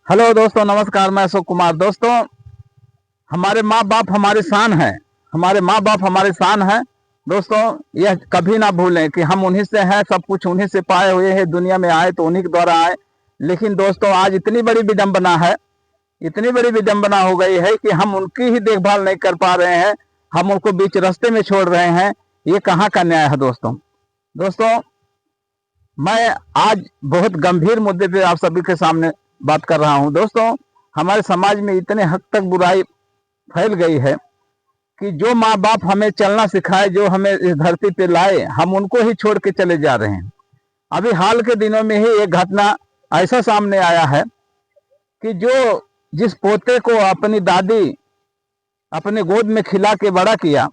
Hello दोस्तों, नमस्कार। मैं अशोक कुमार। दोस्तों, हमारे माँ बाप हमारी शान है। हमारे माँ बाप हमारी शान है। दोस्तों, यह कभी ना भूलें कि हम उन्हीं से हैं, सब कुछ उन्हीं से पाए हुए हैं। दुनिया में आए तो उन्हीं के द्वारा आए। लेकिन दोस्तों, आज इतनी बड़ी विडंबना है, इतनी बड़ी विडंबना हो गई है कि हम उनकी ही देखभाल नहीं कर पा रहे हैं। हम उनको बीच रास्ते में छोड़ रहे हैं। ये कहाँ का न्याय है दोस्तों? दोस्तों, मैं आज बहुत गंभीर मुद्दे पे आप सभी के सामने बात कर रहा हूं। दोस्तों, हमारे समाज में इतने हद तक बुराई फैल गई है कि जो माँ बाप हमें चलना सिखाए, जो हमें इस धरती पे लाए, हम उनको ही छोड़ के चले जा रहे हैं। अभी हाल के दिनों में ही एक घटना ऐसा सामने आया है कि जिस पोते को अपनी दादी अपने गोद में खिला के बड़ा किया,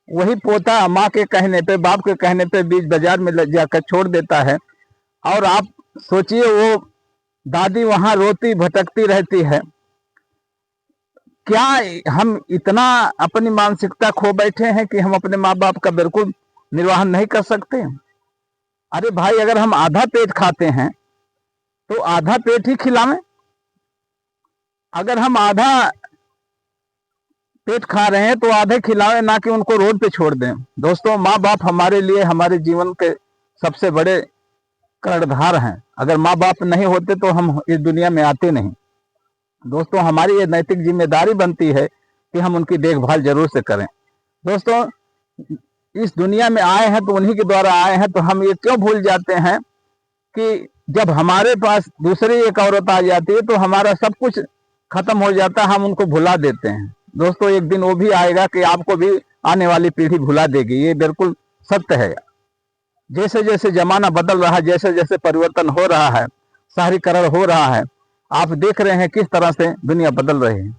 वही पोता माँ के कहने पे, बाप के कहने पे बीच बाजार में जाकर छोड़ देता है। और आप सोचिए, वो दादी वहां रोती भटकती रहती है। क्या हम इतना अपनी मानसिकता खो बैठे हैं कि हम अपने माँ बाप का बिल्कुल निर्वाहन नहीं कर सकते? अरे भाई, अगर हम आधा पेट खाते हैं तो आधा पेट ही खिलावें। अगर हम आधा पेट खा रहे हैं तो आधे खिलावें, ना कि उनको रोड पे छोड़ दें। दोस्तों, माँ बाप हमारे लिए, हमारे जीवन के सबसे बड़े कर्णधार हैं। अगर माँ बाप नहीं होते तो हम इस दुनिया में आते नहीं। दोस्तों, हमारी ये नैतिक जिम्मेदारी बनती है कि हम उनकी देखभाल जरूर से करें। दोस्तों, इस दुनिया में आए हैं तो उन्हीं के द्वारा आए हैं, तो हम ये क्यों भूल जाते हैं कि जब हमारे पास दूसरी एक औरत आ जाती है तो हमारा सब कुछ खत्म हो जाता है, हम उनको भुला देते हैं। दोस्तों, एक दिन वो भी आएगा कि आपको भी आने वाली पीढ़ी भुला देगी। ये बिल्कुल सत्य है। जैसे जैसे जमाना बदल रहा है, जैसे जैसे परिवर्तन हो रहा है, शहरीकरण हो रहा है, आप देख रहे हैं किस तरह से दुनिया बदल रही है।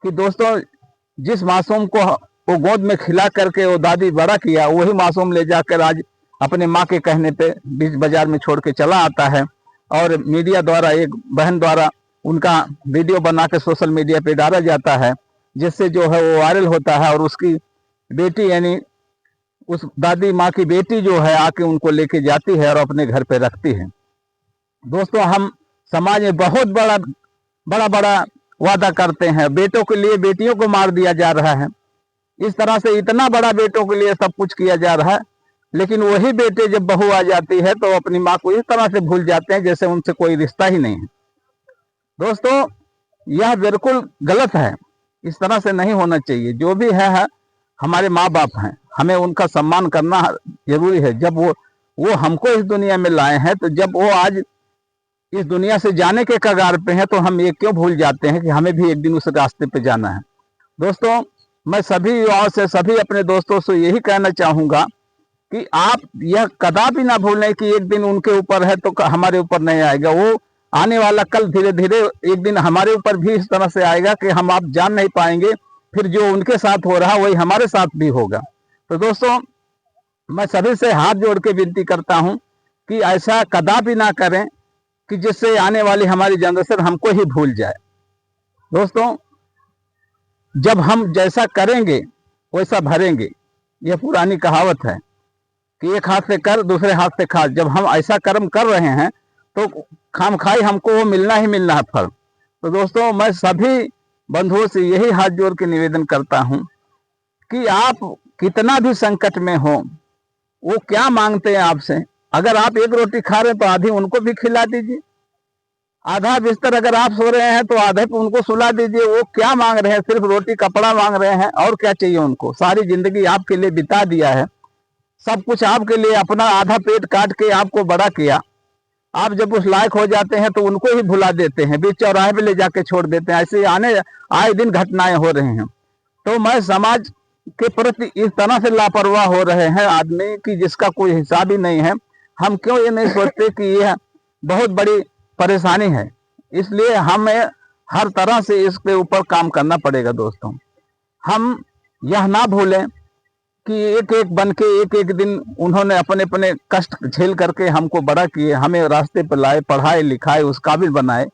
कि दोस्तों, जिस मासूम को वो गोद में खिला करके वो दादी बड़ा किया, वही मासूम ले जाकर आज अपने माँ के कहने पे बीच बाजार में छोड़ के चला आता है। और मीडिया द्वारा, एक बहन द्वारा उनका वीडियो बना के सोशल मीडिया पे डाला जाता है, जिससे जो है वो वायरल होता है। और उसकी बेटी, यानी उस दादी माँ की बेटी जो है, आके उनको लेके जाती है और अपने घर पे रखती है। दोस्तों, हम समाज में बहुत बड़ा बड़ा बड़ा वादा करते हैं। बेटों के लिए बेटियों को मार दिया जा रहा है। इस तरह से इतना बड़ा बेटों के लिए सब कुछ किया जा रहा है, लेकिन वही बेटे जब बहू आ जाती है तो अपनी माँ को इस तरह से भूल जाते हैं जैसे उनसे कोई रिश्ता ही नहीं है। दोस्तों, यह बिल्कुल गलत है। इस तरह से नहीं होना चाहिए। जो भी है हमारे माँ बाप हैं, हमें उनका सम्मान करना जरूरी है। जब वो हमको इस दुनिया में लाए हैं, तो जब वो आज इस दुनिया से जाने के कगार पे हैं, तो हम ये क्यों भूल जाते हैं कि हमें भी एक दिन उस रास्ते पे जाना है। दोस्तों, मैं सभी युवाओं से, सभी अपने दोस्तों से यही कहना चाहूंगा कि आप यह कदापि ना भूलें कि एक दिन उनके ऊपर है तो हमारे ऊपर नहीं आएगा। वो आने वाला कल धीरे धीरे एक दिन हमारे ऊपर भी इस तरह से आएगा कि हम आप जान नहीं पाएंगे। फिर जो उनके साथ हो रहा वही हमारे साथ भी होगा। तो दोस्तों, मैं सभी से हाथ जोड़ के विनती करता हूं कि ऐसा कदापि ना करें कि जिससे आने वाली हमारी जनरेशन हमको ही भूल जाए। दोस्तों, जब हम जैसा करेंगे वैसा भरेंगे, यह पुरानी कहावत है कि एक हाथ से कर, दूसरे हाथ से खा। जब हम ऐसा कर्म कर रहे हैं तो खामखाई हमको वो मिलना ही मिलना है फल। तो दोस्तों, मैं सभी बंधुओं से यही हाथ जोड़ के निवेदन करता हूं कि आप कितना भी संकट में हो, वो क्या मांगते हैं आपसे। अगर आप एक रोटी खा रहे हैं तो आधी उनको भी खिला दीजिए। आधा बिस्तर अगर आप सो रहे हैं तो आधे पे उनको सुला दीजिए। वो क्या मांग रहे हैं? सिर्फ रोटी कपड़ा मांग रहे हैं। और क्या चाहिए उनको? सारी जिंदगी आपके लिए बिता दिया है, सब कुछ आपके लिए, अपना आधा पेट काट के आपको बड़ा किया। आप जब उस लायक हो जाते हैं तो उनको ही भुला देते हैं, बीच चौराहे पे ले जाके छोड़ देते हैं। ऐसे आए दिन घटनाएं हो रही हैं। तो मैं समाज के प्रति इस तरह से लापरवाह हो रहे हैं आदमी कि जिसका कोई हिसाब ही नहीं है। हम क्यों ये नहीं सोचते कि यह बहुत बड़ी परेशानी है? इसलिए हमें हर तरह से इसके ऊपर काम करना पड़ेगा। दोस्तों, हम यह ना भूलें कि एक एक बन के एक एक दिन उन्होंने अपने अपने कष्ट झेल करके हमको बड़ा किए, हमें रास्ते पर लाए, पढ़ाए लिखाए, उस काबिल बनाए।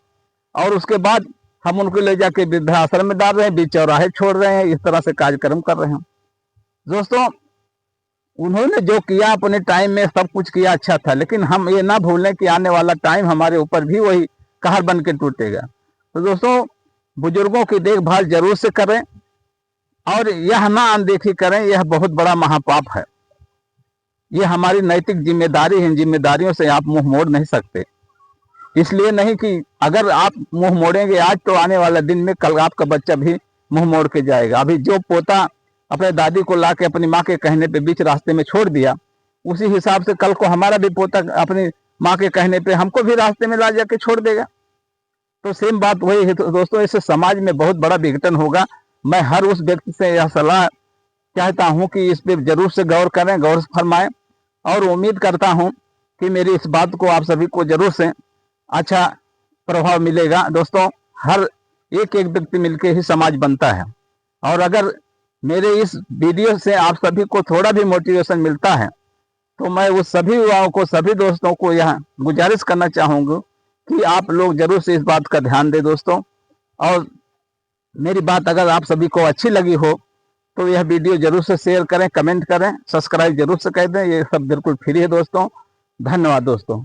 और उसके बाद हम उनको ले जाके वृद्धाश्रम में डाल रहे हैं, बीच चौराहे छोड़ रहे हैं, इस तरह से कार्यक्रम कर रहे हैं। दोस्तों, उन्होंने जो किया अपने टाइम में, सब कुछ किया, अच्छा था। लेकिन हम ये ना भूलें कि आने वाला टाइम हमारे ऊपर भी वही कहर बन के टूटेगा। तो दोस्तों बुजुर्गों की देखभाल जरूर से करें और यह ना अनदेखी करें, यह बहुत बड़ा महापाप है। ये हमारी नैतिक जिम्मेदारी है, इन जिम्मेदारियों से आप मुंह मोड़ नहीं सकते। इसलिए नहीं कि अगर आप मुंह मोड़ेंगे आज तो आने वाला दिन में कल आपका बच्चा भी मुंह मोड़ के जाएगा। अभी जो पोता अपने दादी को ला के अपनी माँ के कहने पे बीच रास्ते में छोड़ दिया, उसी हिसाब से कल को हमारा भी पोता अपनी माँ के कहने पे हमको भी रास्ते में ला जाके छोड़ देगा। तो सेम बात वही है। तो दोस्तों इससे समाज में बहुत बड़ा विघटन होगा। मैं हर उस व्यक्ति से यह सलाह चाहता हूं कि इस पे जरूर से गौर करें, गौर फरमाएं, और उम्मीद करता हूं कि मेरी इस बात को आप सभी को जरूर से अच्छा प्रभाव मिलेगा। दोस्तों हर एक एक व्यक्ति मिलकर ही समाज बनता है, और अगर मेरे इस वीडियो से आप सभी को थोड़ा भी मोटिवेशन मिलता है तो मैं उस सभी युवाओं को, सभी दोस्तों को यह गुजारिश करना चाहूंगा कि आप लोग जरूर से इस बात का ध्यान दें दोस्तों। और मेरी बात अगर आप सभी को अच्छी लगी हो तो यह वीडियो जरूर से शेयर करें, कमेंट करें, सब्सक्राइब जरूर से कर दें। ये सब बिल्कुल फ्री है दोस्तों। धन्यवाद दोस्तों।